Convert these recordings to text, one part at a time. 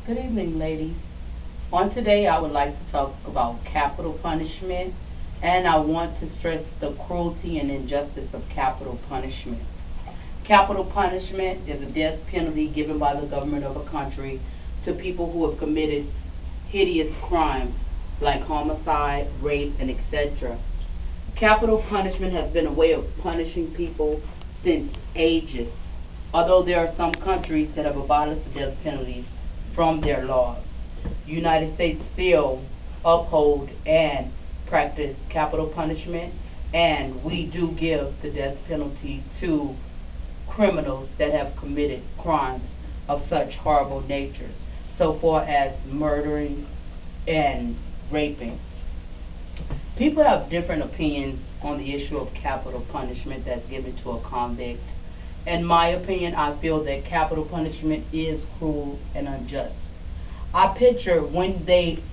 Good evening, ladies. On today, I would like to talk about capital punishment, and I want to stress the cruelty and injustice of capital punishment. Capital punishment is a death penalty given by the government of a country to people who have committed hideous crimes like homicide, rape, and etc. Capital punishment has been a way of punishing people since ages, although there are some countries that have abolished the death penalty from their laws. The United States still uphold and practice capital punishment, and we do give the death penalty to criminals that have committed crimes of such horrible natures, so far as murdering and raping. People have different opinions on the issue of capital punishment that's given to a convict. In my opinion, I feel that capital punishment is cruel and unjust. I picture when they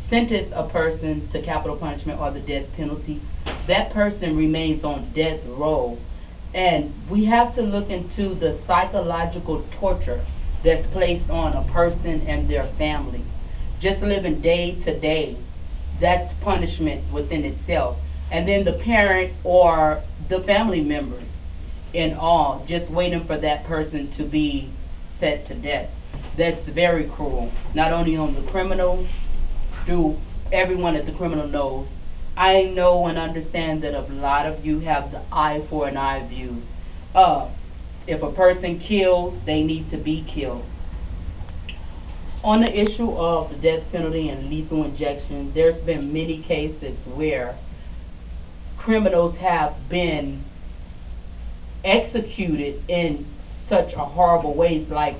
sentence a person to capital punishment or the death penalty, that person remains on death row. And we have to look into the psychological torture that's placed on a person and their family. Just living day to day, that's punishment within itself. And then the parent or the family members in all, just waiting for that person to be set to death. That's very cruel, not only on the criminal, through everyone that the criminal knows. I know and understand that a lot of you have the eye for an eye view. If a person kills, they need to be killed. On the issue of the death penalty and lethal injection, there's been many cases where criminals have been executed in such a horrible ways, like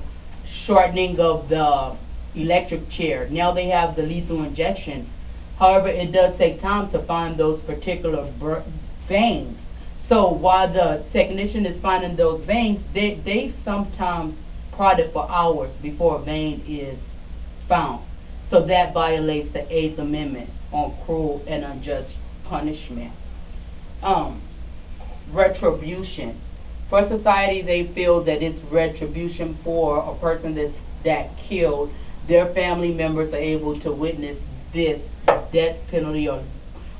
shortening of the electric chair. Now they have the lethal injection. However, it does take time to find those particular veins. So while the technician is finding those veins, they sometimes prod it for hours before a vein is found. So that violates the Eighth Amendment on cruel and unjust punishment. Retribution. For society, they feel that it's retribution for a person that killed. Their family members are able to witness this death penalty or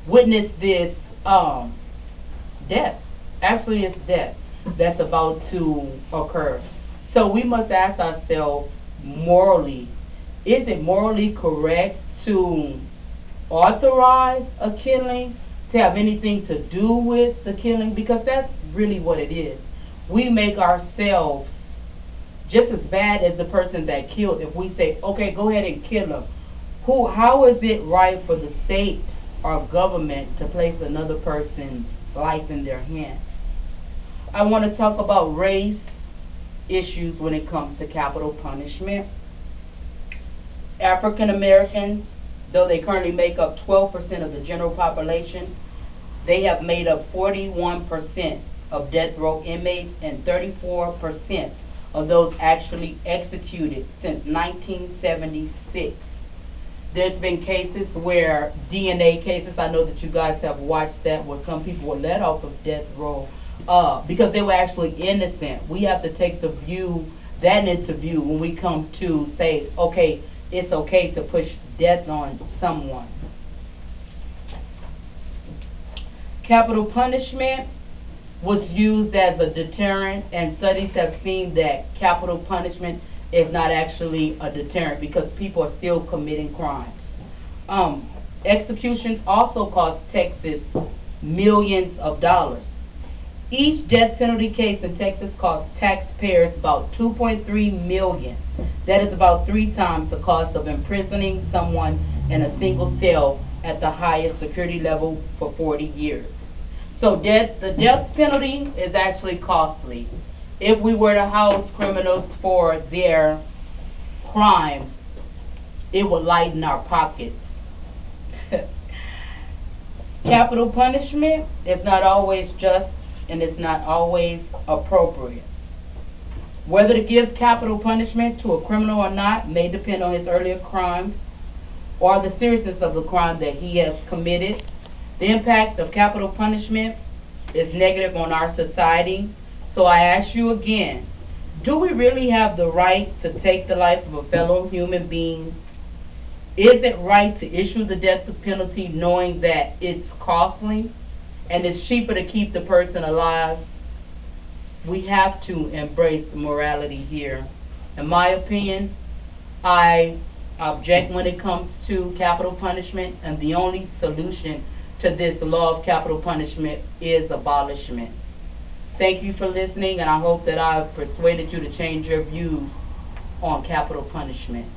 witness this death. Actually, it's death that's about to occur. So we must ask ourselves morally, is it morally correct to authorize a killing, to have anything to do with the killing? Because that's really what it is. We make ourselves just as bad as the person that killed if we say, okay, go ahead and kill him. How is it right for the state or government to place another person's life in their hands? I want to talk about race issues when it comes to capital punishment. African Americans, though they currently make up 12% of the general population, they have made up 41% of death row inmates and 34% of those actually executed since 1976. There's been cases where DNA cases, I know that you guys have watched that, where some people were let off of death row because they were actually innocent. We have to take that into view when we come to say, okay, it's okay to push death on someone. Capital punishment was used as a deterrent, and studies have seen that capital punishment is not actually a deterrent because people are still committing crimes. Executions also cost Texas millions of dollars. Each death penalty case in Texas costs taxpayers about $2.3 million. That is about 3 times the cost of imprisoning someone in a single cell at the highest security level for 40 years. So the death penalty is actually costly. If we were to house criminals for their crimes, it would lighten our pockets. Capital punishment is not always just, and it's not always appropriate. Whether to give capital punishment to a criminal or not may depend on his earlier crimes or the seriousness of the crime that he has committed. The impact of capital punishment is negative on our society. So I ask you again, Do we really have the right to take the life of a fellow human being? Is it right to issue the death penalty knowing that it's costly and it's cheaper to keep the person alive? We have to embrace morality here. In my opinion, I object when it comes to capital punishment, and the only solution to this law of capital punishment is abolishment. Thank you for listening, and I hope that I've persuaded you to change your views on capital punishment.